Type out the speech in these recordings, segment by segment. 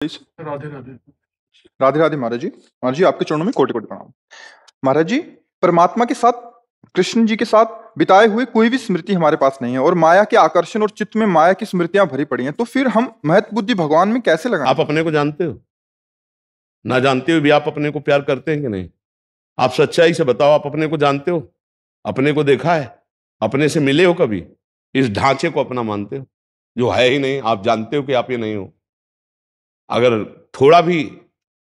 राधे राधे। राधे राधे महाराज जी आपके चरणों में कोटि कोटि प्रणाम। महाराज जी, परमात्मा के साथ, कृष्ण जी के साथ बिताए हुए कोई भी स्मृति हमारे पास नहीं है और माया के आकर्षण और चित्त में माया की स्मृतियां भरी पड़ी हैं, तो फिर हम महत्व बुद्धि भगवान में कैसे लगाएं? आप अपने को जानते हो? ना जानते हुए भी आप अपने को प्यार करते हैं कि नहीं? आप सच्चाई से बताओ, आप अपने को जानते हो? अपने को देखा है? अपने से मिले हो कभी? इस ढांचे को अपना मानते हो जो है ही नहीं? आप जानते हो कि आप ये नहीं हो? अगर थोड़ा भी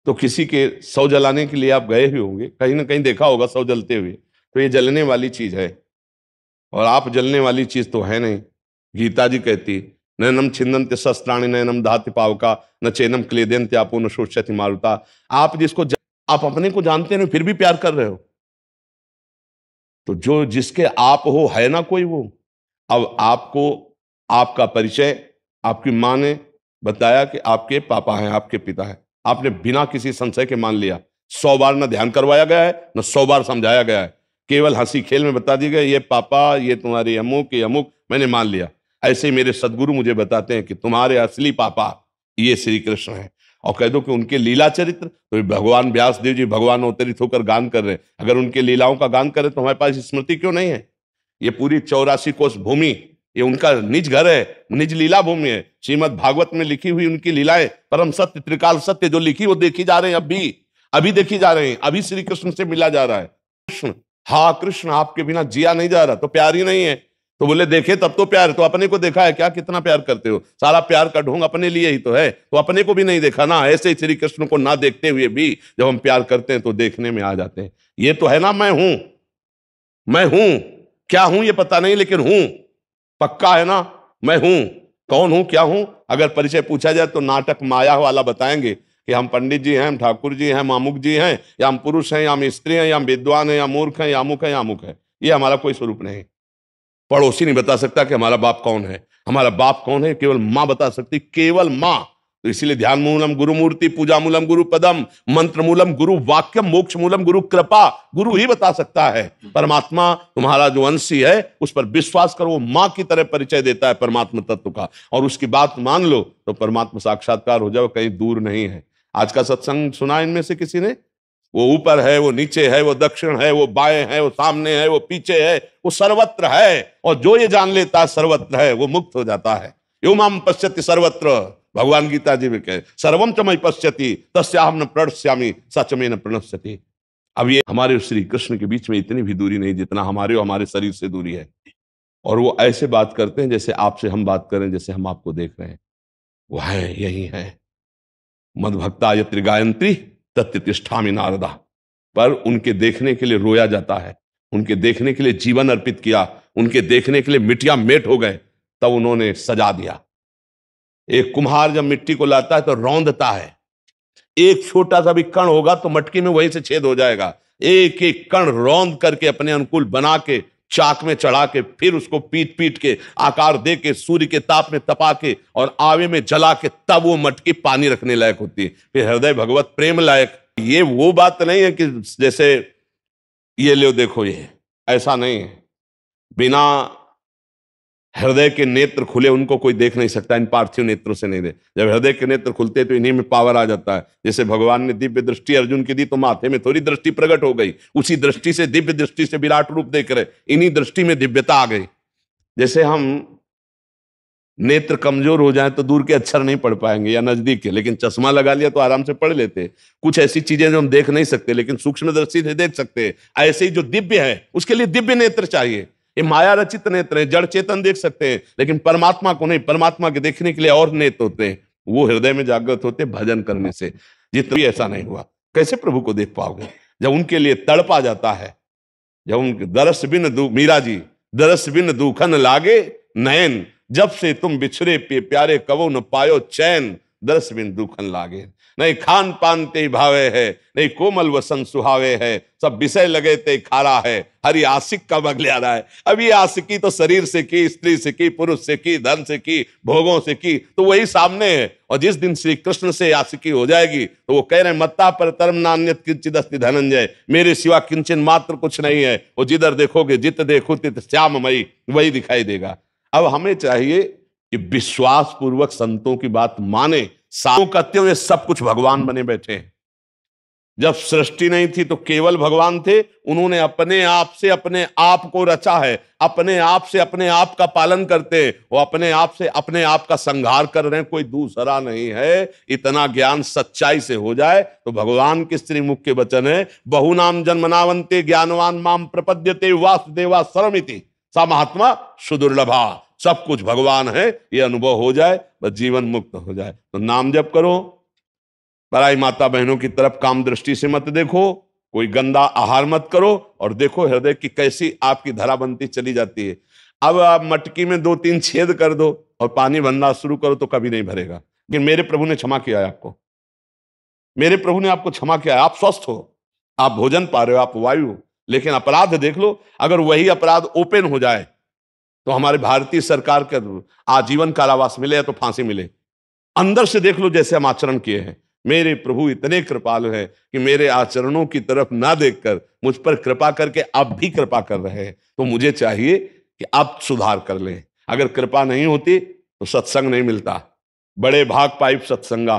तो किसी के शव जलाने के लिए आप गए भी होंगे, कहीं ना कहीं देखा होगा शव जलते हुए, तो ये जलने वाली चीज है और आप जलने वाली चीज तो है नहीं। गीता जी कहती, नैनम छिन्दन्ति शस्त्राणि नैनम दहति पावका न चैनम क्लेदयन्ति आपो न शोष्यति मारुता। आप आप अपने को जानते नहीं फिर भी प्यार कर रहे हो, तो जो जिसके आप हो है ना कोई वो। अब आपको आपका परिचय आपकी माँ ने बताया कि आपके पापा हैं, आपके पिता हैं, आपने बिना किसी संशय के मान लिया। 100 बार न ध्यान करवाया गया है न 100 बार समझाया गया है, केवल हंसी खेल में बता दिया गया ये पापा, ये तुम्हारे अमुक, ये अमुक, मैंने मान लिया। ऐसे ही मेरे सदगुरु मुझे बताते हैं कि तुम्हारे असली पापा ये श्री कृष्ण है, और कह दो कि उनके लीला चरित्र, तो भगवान व्यास देव जी भगवान अवतरित होकर गान कर रहे हैं। अगर उनके लीलाओं का गान करें तो हमारे पास स्मृति क्यों नहीं है? ये पूरी 84 कोस भूमि ये उनका निज घर है, निज लीला भूमि है। श्रीमद् भागवत में लिखी हुई उनकी लीलाएं परम सत्य, त्रिकाल सत्य, जो लिखी वो देखी जा रहे हैं, अभी देखी जा रहे हैं, अभी श्री कृष्ण से मिला जा रहा है। कृष्ण, हाँ कृष्ण, आपके बिना जिया नहीं जा रहा, तो प्यार ही नहीं है। तो बोले देखे तब तो प्यार, तो अपने को देखा है क्या? कितना प्यार करते हो? सारा प्यार का ढोंग अपने लिए ही तो है, तो अपने को भी नहीं देखा ना। ऐसे ही श्री कृष्ण को ना देखते हुए भी जब हम प्यार करते हैं तो देखने में आ जाते हैं। ये तो है ना, मैं हूं, क्या हूं ये पता नहीं, लेकिन हूं पक्का है ना, मैं हूं। कौन हूं, क्या हूं? अगर परिचय पूछा जाए तो नाटक माया वाला बताएंगे कि हम पंडित जी हैं, हम ठाकुर जी हैं, मामुक जी हैं, या हम पुरुष हैं, या हम स्त्री हैं, या हम विद्वान हैं, या मूर्ख हैं, या अमुक है, या अमुक है। ये हमारा कोई स्वरूप नहीं। पड़ोसी नहीं बता सकता कि हमारा बाप कौन है। हमारा बाप कौन है केवल माँ बता सकती, केवल माँ। तो इसीलिए ध्यान मूलम गुरु मूर्ति, पूजा मूलम गुरु पदम, मंत्र मूलम गुरु वाक्यम, मोक्ष मूलम गुरु कृपा। गुरु ही बता सकता है। परमात्मा तुम्हारा जो अंशी है उस पर विश्वास करो, वो माँ की तरह परिचय देता है परमात्मा तत्व का, और उसकी बात मान लो तो परमात्मा साक्षात्कार हो जाओ, कहीं दूर नहीं है। आज का सत्संग सुना इनमें से किसी ने? वो ऊपर है, वो नीचे है, वो दक्षिण है, वो बाएं है, वो सामने है, वो पीछे है, वो सर्वत्र है। और जो ये जान लेता है सर्वत्र है, वो मुक्त हो जाता है। यो माम पश्यति सर्वत्र, भगवान गीता जी में कहे, सर्वम च मयि पश्यति तस्याहं न प्रणश्यामि सच में न प्रणश्यति। अब ये हमारे श्री कृष्ण के बीच में इतनी भी दूरी नहीं जितना हमारे और हमारे शरीर से दूरी है। और वो ऐसे बात करते हैं जैसे आपसे हम बात करें, जैसे हम आपको देख रहे हैं। वो है, यही है। मद्भक्ता यत्र गायत्री तत्र तिष्ठामि नारदा। पर उनके देखने के लिए रोया जाता है, उनके देखने के लिए जीवन अर्पित किया, उनके देखने के लिए मिट्टियां मेट हो गए, तब उन्होंने सजा दिया। एक कुम्हार जब मिट्टी को लाता है तो रौंदता है, एक छोटा सा भी कण होगा तो मटकी में वहीं से छेद हो जाएगा। एक एक कण रौंद करके अपने अनुकूल बना के चाक में चढ़ा के फिर उसको पीट पीट के आकार दे के सूर्य के ताप में तपा के और आवे में जला के तब वो मटकी पानी रखने लायक होती है, फिर हृदय भगवत प्रेम लायक। ये वो बात नहीं है कि जैसे ये लो देखो, ये ऐसा नहीं है। बिना हृदय के नेत्र खुले उनको कोई देख नहीं सकता, इन पार्थिव नेत्रों से नहीं दे। जब हृदय के नेत्र खुलते तो इन्हीं में पावर आ जाता है। जैसे भगवान ने दिव्य दृष्टि अर्जुन की दी तो माथे में थोड़ी दृष्टि प्रकट हो गई, उसी दृष्टि से दिव्य दृष्टि से विराट रूप देख रहे, इन्हीं दृष्टि में दिव्यता आ गई। जैसे हम नेत्र कमजोर हो जाए तो दूर के अक्षर नहीं पढ़ पाएंगे या नजदीक के, लेकिन चश्मा लगा लिया तो आराम से पढ़ लेते। कुछ ऐसी चीजें जो हम देख नहीं सकते लेकिन सूक्ष्म दृष्टि से देख सकते हैं, ऐसे ही जो दिव्य है उसके लिए दिव्य नेत्र चाहिए। ये माया रचित नेत्र है, जड़ चेतन देख सकते हैं लेकिन परमात्मा को नहीं। परमात्मा के देखने के लिए और नेत्र होते हैं, वो हृदय में जागृत होते भजन करने से। जितना भी ऐसा नहीं हुआ, कैसे प्रभु को देख पाओगे? जब उनके लिए तड़पा जाता है, जब उनके दरस बिन मीरा जी, दरस बिन दुखन लागे नयन, जब से तुम बिछड़े पे प्यारे कवो न पायो चैन, दरस बिन दुखन लागे। नहीं खान पान ते भावे है, नहीं कोमल वसन सुहावे है, सब विषय लगे ते खारा है, हरी आशिक का बगले आ रहा है। अब ये आशिकी तो शरीर से की, स्त्री से की, पुरुष से की, धन से की, भोगों से की, तो वही सामने है। और जिस दिन श्री कृष्ण से आशिकी हो जाएगी तो वो कह रहे हैं मत्ता पर तरम नान्यत किंचित अस्ति धनंजय, मेरे सिवा किंचन मात्र कुछ नहीं है। वो जिधर देखोगे जित देखो तित श्याममयी, वही दिखाई देगा। अब हमें चाहिए कि विश्वास पूर्वक संतों की बात माने, साधु कहते हुए सब कुछ भगवान बने बैठे हैं। जब सृष्टि नहीं थी तो केवल भगवान थे, उन्होंने अपने आप से अपने आप को रचा है, अपने आप से अपने आप का पालन करते हैं, वो अपने आप से अपने आप का संहार कर रहे हैं, कोई दूसरा नहीं है। इतना ज्ञान सच्चाई से हो जाए तो भगवान के श्री मुख के वचन है, बहुनाम जन्मनावंते ज्ञानवान माम प्रपद्यते वासुदेवा सर्वमिति सा महात्मा सुदुर्लभा। सब कुछ भगवान है, ये अनुभव हो जाए, बस जीवन मुक्त हो जाए। तो नाम जप करो, पराई माता बहनों की तरफ काम दृष्टि से मत देखो, कोई गंदा आहार मत करो, और देखो हृदय की कैसी आपकी धरा बनती चली जाती है। अब आप मटकी में 2-3 छेद कर दो और पानी भरना शुरू करो तो कभी नहीं भरेगा। लेकिन मेरे प्रभु ने क्षमा किया है आपको, मेरे प्रभु ने आपको क्षमा किया है। आप स्वस्थ हो, आप भोजन पा रहे हो, आप वायु हो, लेकिन अपराध देख लो, अगर वही अपराध ओपन हो जाए तो हमारे भारतीय सरकार के आजीवन कारावास मिले या तो फांसी मिले। अंदर से देख लो जैसे हम आचरण किए हैं। मेरे प्रभु इतने कृपालु हैं कि मेरे आचरणों की तरफ ना देखकर मुझ पर कृपा करके आप भी कृपा कर रहे हैं। तो मुझे चाहिए कि आप सुधार कर लें। अगर कृपा नहीं होती तो सत्संग नहीं मिलता। बड़े भाग पाइप सत्संगा,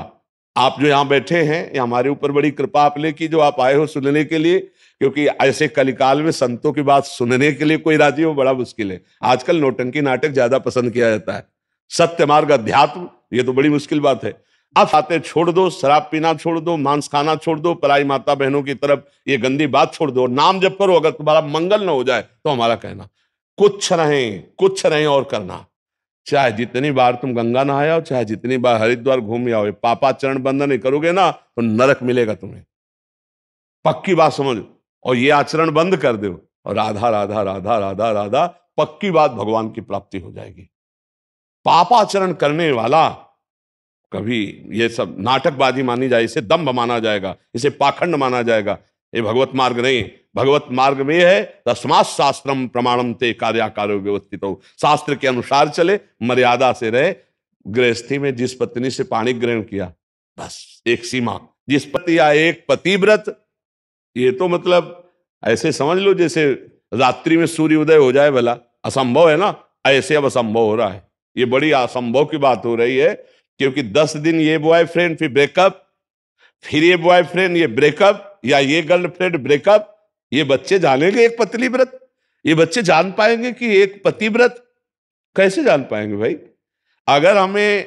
आप जो यहाँ बैठे हैं, ये हमारे ऊपर बड़ी कृपा आपने की जो आप आए हो सुनने के लिए, क्योंकि ऐसे कलिकाल में संतों की बात सुनने के लिए कोई राजी हो बड़ा मुश्किल है। आजकल नौटंकी नाटक ज्यादा पसंद किया जाता है, सत्य मार्ग अध्यात्म ये तो बड़ी मुश्किल बात है। अब बातें छोड़ दो, शराब पीना छोड़ दो, मांस खाना छोड़ दो, पराई माता बहनों की तरफ ये गंदी बात छोड़ दो, नाम जप करो। अगर तुम्हारा मंगल ना हो जाए तो हमारा कहना कुछ रहें और करना। चाहे जितनी बार तुम गंगा नहाए हो, चाहे जितनी बार हरिद्वार घूम आओ, पापाचरण बंद नहीं करोगे ना तो नरक मिलेगा तुम्हें, पक्की बात समझ। और ये आचरण बंद कर दो और राधा राधा राधा राधा राधा, पक्की बात भगवान की प्राप्ति हो जाएगी। पापाचरण करने वाला कभी ये सब नाटकबाजी मानी जाए, इसे दंभ माना जाएगा, इसे पाखंड माना जाएगा। ये भगवत मार्ग नहीं। भगवत मार्ग में है तस्मात् शास्त्रम प्रमाणम ते कार्याकारो व्यवस्थित हो, शास्त्र के अनुसार चले, मर्यादा से रहे। गृहस्थी में जिस पत्नी से पाणी ग्रहण किया, बस एक सीमा, जिस पति या एक पतिव्रत, ये तो मतलब ऐसे समझ लो जैसे रात्रि में सूर्य उदय हो जाए, भला असंभव है ना, ऐसे अब असंभव हो रहा है। ये बड़ी असंभव की बात हो रही है, क्योंकि 10 दिन ये बॉयफ्रेंड फिर ब्रेकअप, फिर ये बॉयफ्रेंड ये ब्रेकअप, या ये गर्लफ्रेंड ब्रेकअप। ये बच्चे जानेंगे एक पतिव्रत? ये बच्चे जान पाएंगे कि एक पतिव्रत? कैसे जान पाएंगे भाई? अगर हमें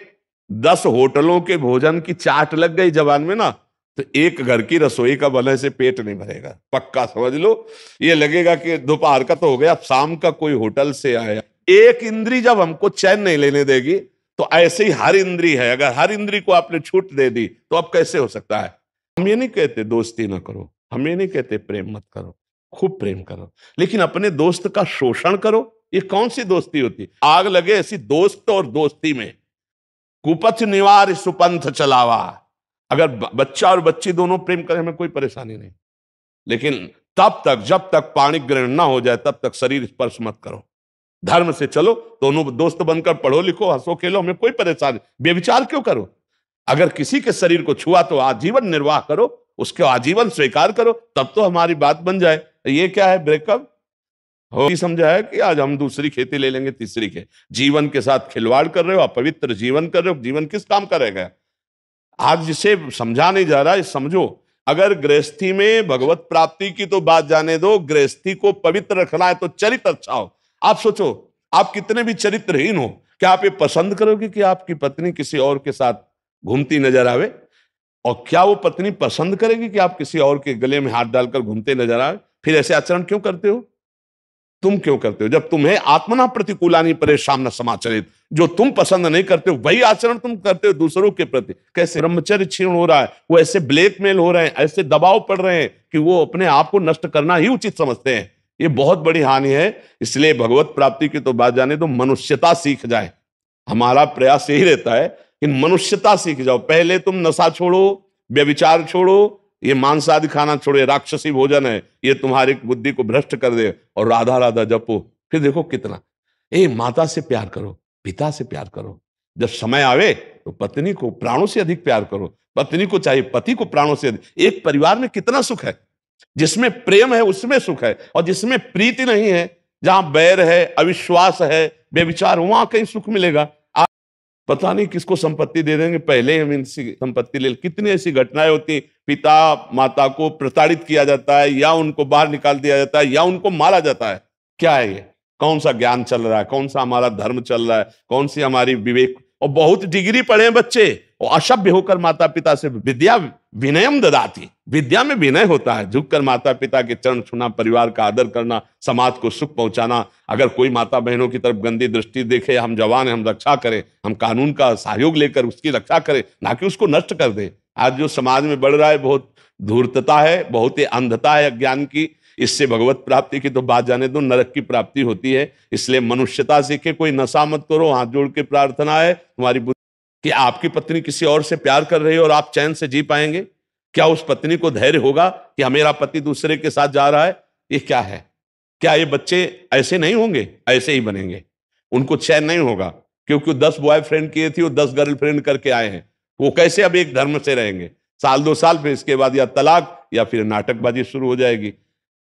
10 होटलों के भोजन की चाट लग गई जबान में ना, तो एक घर की रसोई का भले से पेट नहीं भरेगा, पक्का समझ लो। ये लगेगा कि दोपहर का तो हो गया, शाम का कोई होटल से आया। एक इंद्री जब हमको चैन नहीं लेने देगी, तो ऐसे ही हर इंद्री है, अगर हर इंद्री को आपने छूट दे दी तो अब कैसे हो सकता है? हम ये नहीं कहते दोस्ती ना करो, हम ये नहीं कहते प्रेम मत करो, खूब प्रेम करो, लेकिन अपने दोस्त का शोषण करो, ये कौन सी दोस्ती होती? आग लगे ऐसी दोस्त और दोस्ती में। कुपथ निवार सुपंथ चलावा। अगर बच्चा और बच्ची दोनों प्रेम करें, हमें कोई परेशानी नहीं, लेकिन तब तक जब तक पाणी ग्रहण ना हो जाए तब तक शरीर स्पर्श मत करो। धर्म से चलो, दोनों दोस्त बनकर पढ़ो लिखो, हंसो खेलो, हमें कोई परेशानी। बेविचार क्यों करो? अगर किसी के शरीर को छुआ तो आजीवन निर्वाह करो, उसके आजीवन स्वीकार करो, तब तो हमारी बात बन जाए। ये क्या है ब्रेकअप? हो समझा है कि आज हम दूसरी खेती ले लेंगे, तीसरी के जीवन के साथ खिलवाड़ कर रहे हो, अपवित्र जीवन कर रहे हो। जीवन किस काम का रहेगा? आज जिसे समझा नहीं जा रहा है समझो। अगर गृहस्थी में भगवत प्राप्ति की तो बात जाने दो, गृहस्थी को पवित्र रखना है तो चरित्र अच्छा हो। आप सोचो, आप कितने भी चरित्रहीन हो, क्या आप ये पसंद करोगे कि आपकी पत्नी किसी और के साथ घूमती नजर आवे? और क्या वो पत्नी पसंद करेगी कि आप किसी और के गले में हाथ डालकर घूमते नजर आए? फिर ऐसे आचरण क्यों करते हो? तुम क्यों करते हो? जब तुम्हें आत्मना प्रतिकूलानी परेशान न समाचरित, जो तुम पसंद नहीं करते हो वही आचरण तुम करते हो दूसरों के प्रति। कैसे ब्रह्मचर्य क्षीण हो रहा है, वो ऐसे ब्लैकमेल हो रहे हैं, ऐसे दबाव पड़ रहे हैं कि वो अपने आप को नष्ट करना ही उचित समझते हैं। ये बहुत बड़ी हानि है। इसलिए भगवत प्राप्ति की तो बात जाने दो, मनुष्यता सीख जाए। हमारा प्रयास यही रहता है कि मनुष्यता सीख जाओ। पहले तुम नशा छोड़ो, व्यभिचार छोड़ो, ये मांस आदि खाना छोड़ो, राक्षसी भोजन है, ये तुम्हारी बुद्धि को भ्रष्ट कर दे, और राधा राधा जपो। फिर देखो कितना। माता से प्यार करो, पिता से प्यार करो, जब समय आवे तो पत्नी को प्राणों से अधिक प्यार करो। पत्नी को चाहिए पति को प्राणों से अधिक। एक परिवार में कितना सुख है, जिसमें प्रेम है उसमें सुख है, और जिसमें प्रीति नहीं है, जहां बैर है, अविश्वास है, व्यभिचार, वहां कहीं सुख मिलेगा? पता नहीं किसको संपत्ति दे देंगे, पहले हम इनसे संपत्ति ले। कितनी ऐसी घटनाएं होती, पिता माता को प्रताड़ित किया जाता है, या उनको बाहर निकाल दिया जाता है, या उनको मारा जाता है। क्या है ये? कौन सा ज्ञान चल रहा है? कौन सा हमारा धर्म चल रहा है? कौन सी हमारी विवेक? और बहुत डिग्री पढ़े हैं बच्चे, और असभ्य होकर माता पिता से विद्या विनयम ददाती, विद्या में विनय होता है, झुककर माता पिता के चरण छूना, परिवार का आदर करना, समाज को सुख पहुंचाना। अगर कोई माता बहनों की तरफ गंदी दृष्टि देखे, हम जवान हैं, हम रक्षा करें, हम कानून का सहयोग लेकर उसकी रक्षा करें, ना कि उसको नष्ट कर दें। आज जो समाज में बढ़ रहा है, बहुत धूर्तता है, बहुत ही अंधता है अज्ञान की। इससे भगवत प्राप्ति की तो बात जाने दो, नरक की प्राप्ति होती है। इसलिए मनुष्यता सीखे, कोई नशा मत करो। हाथ जोड़ के प्रार्थना है तुम्हारी कि आपकी पत्नी किसी और से प्यार कर रही है और आप चैन से जी पाएंगे? क्या उस पत्नी को धैर्य होगा कि हाँ, मेरा पति दूसरे के साथ जा रहा है? ये क्या है? क्या ये बच्चे ऐसे नहीं होंगे? ऐसे ही बनेंगे। उनको चैन नहीं होगा, क्योंकि 10 बॉयफ्रेंड किए थी, वो 10 गर्लफ्रेंड करके आए हैं। वो कैसे अब एक धर्म से रहेंगे? साल 2 साल, फिर इसके बाद या तलाक या फिर नाटकबाजी शुरू हो जाएगी।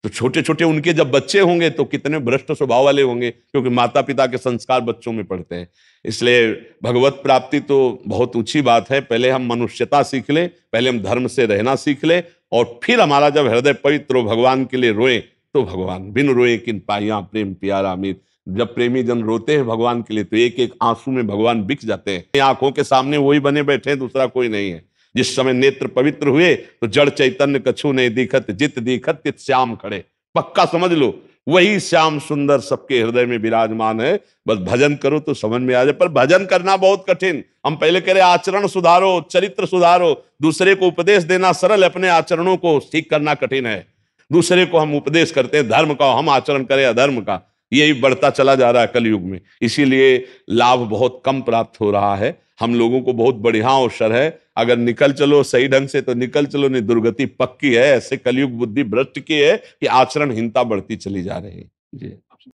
तो छोटे छोटे उनके जब बच्चे होंगे तो कितने भ्रष्ट स्वभाव वाले होंगे, क्योंकि माता पिता के संस्कार बच्चों में पड़ते हैं। इसलिए भगवत प्राप्ति तो बहुत ऊंची बात है। पहले हम मनुष्यता सीख लें, पहले हम धर्म से रहना सीख लें, और फिर हमारा जब हृदय पवित्र हो, भगवान के लिए रोए, तो भगवान बिन रोए किन पाइया प्रेम प्यारा अमित। जब प्रेमी जन रोते हैं भगवान के लिए, तो एक एक आंसू में भगवान बिक जाते हैं। आंखों के सामने वही बने बैठे हैं, दूसरा कोई नहीं है। जिस समय नेत्र पवित्र हुए तो जड़ चैतन्य कछु नहीं दिखत, जित दिखत तित श्याम खड़े। पक्का समझ लो, वही श्याम सुंदर सबके हृदय में विराजमान है। बस भजन करो तो समझ में आ जाए। पर भजन करना बहुत कठिन। हम पहले कह रहे आचरण सुधारो, चरित्र सुधारो। दूसरे को उपदेश देना सरल, अपने आचरणों को ठीक करना कठिन है। दूसरे को हम उपदेश करते हैं धर्म का, हम आचरण करें अधर्म का। यही बढ़ता चला जा रहा है कलयुग में। इसीलिए लाभ बहुत कम प्राप्त हो रहा है। हम लोगों को बहुत बढ़िया अवसर है, अगर निकल चलो सही ढंग से तो निकल चलो, नहीं दुर्गति पक्की है। ऐसे कलयुग बुद्धि भ्रष्ट की है कि आचरणहीनता बढ़ती चली जा रही है। जी।